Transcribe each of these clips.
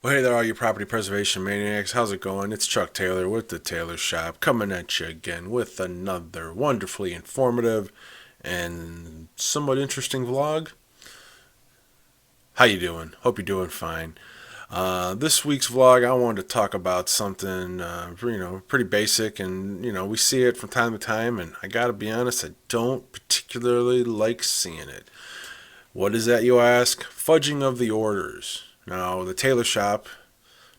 Well, hey there, all you property preservation maniacs. How's it going? It's Chuck Taylor with the Tailor Shop, coming at you again with another wonderfully informative and somewhat interesting vlog. How you doing? Hope you're doing fine. This week's vlog, I wanted to talk about something, pretty basic, and we see it from time to time, and I gotta be honest, I don't particularly like seeing it. What is that, you ask? Fudging of the orders. Now, the Tailor Shop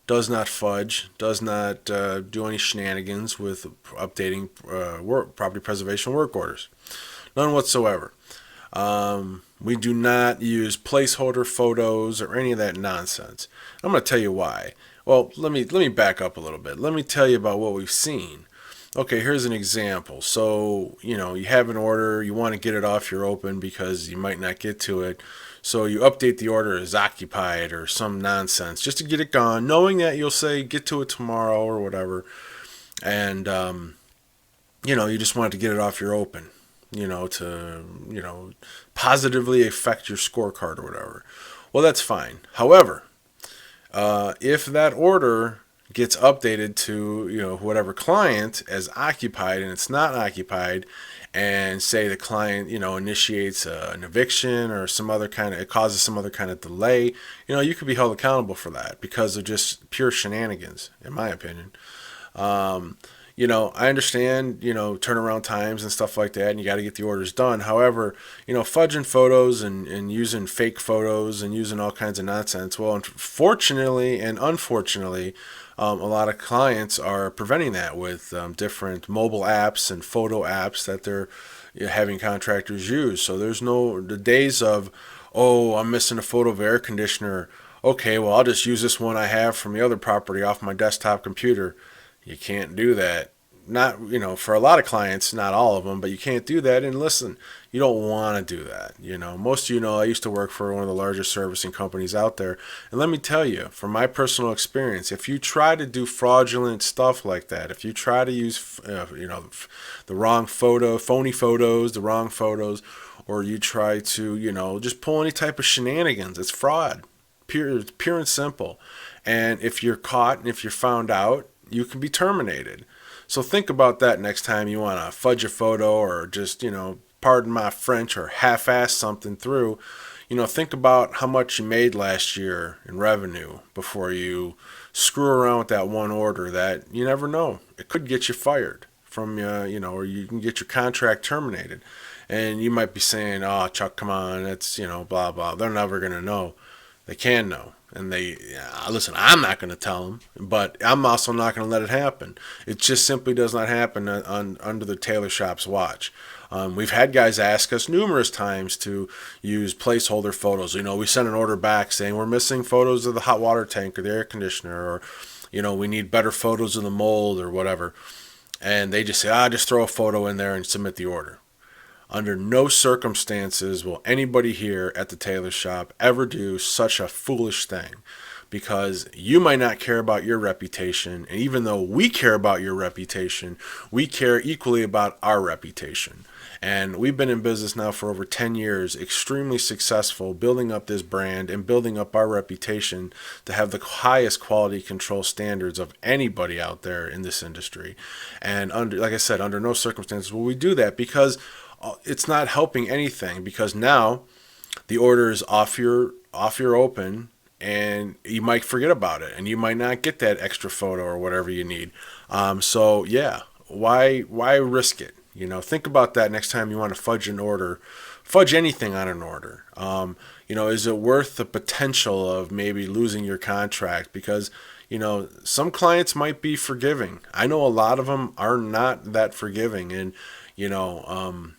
does not fudge, does not do any shenanigans with updating property preservation work orders. None whatsoever. We do not use placeholder photos or any of that nonsense. I'm going to tell you why. Well, let me back up a little bit. Let me tell you about what we've seen. Okay, here's an example. So, you have an order, you want to get it off your open because you might not get to it. So you update the order as occupied or some nonsense just to get it gone, knowing that you'll say get to it tomorrow or whatever. And, you just want to get it off your open, to positively affect your scorecard or whatever. Well, that's fine. However, if that order gets updated to whatever client as occupied and it's not occupied, and say the client initiates an eviction or some other kind of, it causes some other kind of delay, you could be held accountable for that because of just pure shenanigans, in my opinion. um, I understand, turnaround times and stuff like that, and you got to get the orders done. However, fudging photos and using fake photos and using all kinds of nonsense. Well, unfortunately and unfortunately, a lot of clients are preventing that with different mobile apps and photo apps that they're having contractors use. So there's no, the days of, oh, I'm missing a photo of air conditioner. Okay, well, I'll just use this one I have from the other property off my desktop computer. You can't do that. Not, for a lot of clients, not all of them, but you can't do that. And listen, you don't want to do that. Most of I used to work for one of the largest servicing companies out there. And let me tell you, from my personal experience, if you try to do fraudulent stuff like that, if you try to use, the wrong photo, phony photos, the wrong photos, or you try to, just pull any type of shenanigans, it's fraud. Pure and simple. And if you're caught and if you're found out, you can be terminated. So think about that next time you want to fudge a photo or just, pardon my French, or half-ass something through. Think about how much you made last year in revenue before you screw around with that one order that you never know. It could get you fired from, or you can get your contract terminated. And you might be saying, oh, Chuck, come on, it's, blah, blah. They're never going to know. They can know. And listen, I'm not going to tell them, but I'm also not going to let it happen. It just simply does not happen under the Tailor Shop's watch. We've had guys ask us numerous times to use placeholder photos. We send an order back saying we're missing photos of the hot water tank or the air conditioner, or, we need better photos of the mold or whatever. And they just say, just throw a photo in there and submit the order. Under no circumstances will anybody here at the Tailor Shop ever do such a foolish thing, because you might not care about your reputation, and even though we care about your reputation, we care equally about our reputation. And we've been in business now for over 10 years, extremely successful, building up this brand and building up our reputation to have the highest quality control standards of anybody out there in this industry. And like I said, under no circumstances will we do that, because it's not helping anything, because now the order is off your open, and you might forget about it and you might not get that extra photo or whatever you need. So yeah, why risk it? Think about that next time you want to fudge an order, fudge anything on an order. Is it worth the potential of maybe losing your contract? Because some clients might be forgiving. I know a lot of them are not that forgiving, and you know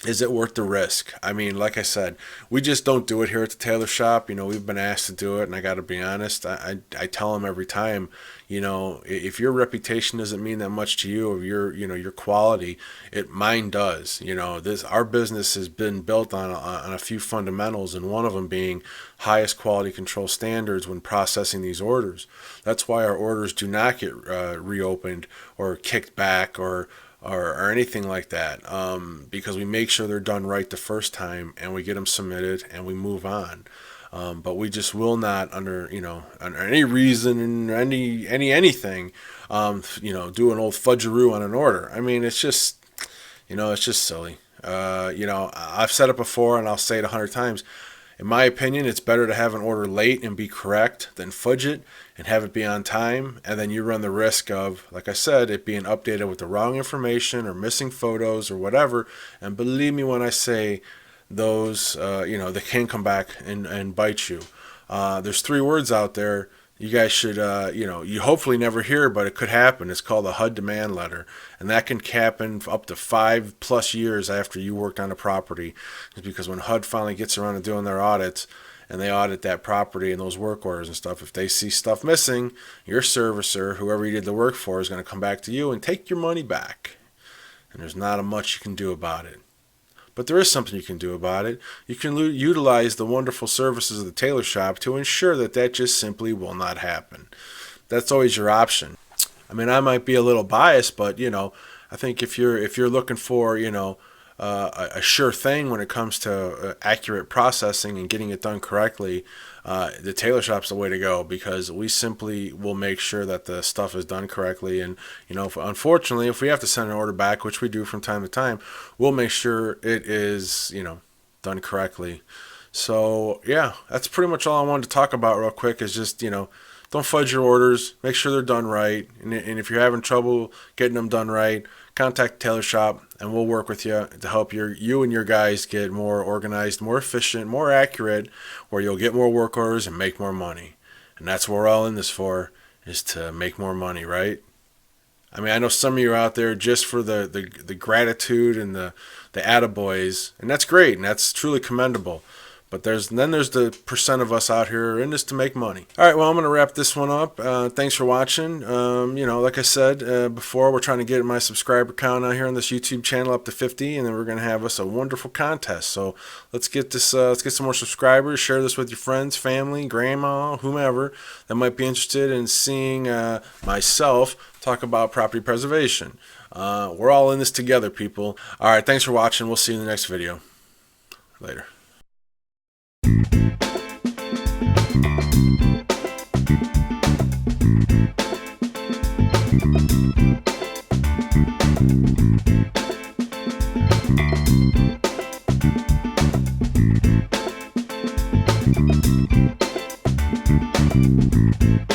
is it worth the risk? I mean, like I said, we just don't do it here at the Tailor Shop. We've been asked to do it, and I got to be honest. I tell them every time, if your reputation doesn't mean that much to you, or your quality, mine does. This our business has been built on a few fundamentals, and one of them being highest quality control standards when processing these orders. That's why our orders do not get reopened or kicked back or anything like that, because we make sure they're done right the first time, and we get them submitted and we move on. But we just will not, under under any reason, anything, do an old fudgeroo on an order. I mean, it's just it's just silly. I've said it before, and I'll say it 100 times. In my opinion, it's better to have an order late and be correct than fudge it and have it be on time, and then you run the risk of, like I said, it being updated with the wrong information or missing photos or whatever. And believe me when I say those, they can come back and bite you. There's 3 words out there you guys should, you hopefully never hear, but it could happen. It's called a HUD demand letter, and that can happen up to 5+ years after you worked on a property. It's because when HUD finally gets around to doing their audits, and they audit that property and those work orders and stuff, if they see stuff missing, your servicer, whoever you did the work for, is going to come back to you and take your money back. And there's not much you can do about it. But there is something you can do about it. You can utilize the wonderful services of the Tailor Shop to ensure that that just simply will not happen. That's always your option. I mean, I might be a little biased, but I think if you're looking for a sure thing when it comes to accurate processing and getting it done correctly, the Tailor Shop's the way to go, because we simply will make sure that the stuff is done correctly. And unfortunately, if we have to send an order back, which we do from time to time, we'll make sure it is done correctly. So yeah, that's pretty much all I wanted to talk about real quick. Is just don't fudge your orders. Make sure they're done right. And if you're having trouble getting them done right, contact Tailor Shop, and we'll work with you to help you and your guys get more organized, more efficient, more accurate, where you'll get more work orders and make more money. And that's what we're all in this for, is to make more money, right? I mean, I know some of you are out there just for the gratitude and the attaboys, and that's great, and that's truly commendable. But there's the percent of us out here in this to make money. All right, well, I'm going to wrap this one up. Thanks for watching. Like I said before, we're trying to get my subscriber count out here on this YouTube channel up to 50, and then we're going to have us a wonderful contest. So let's get this. Let's get some more subscribers. Share this with your friends, family, grandma, whomever that might be interested in seeing myself talk about property preservation. We're all in this together, people. All right, thanks for watching. We'll see you in the next video. Later.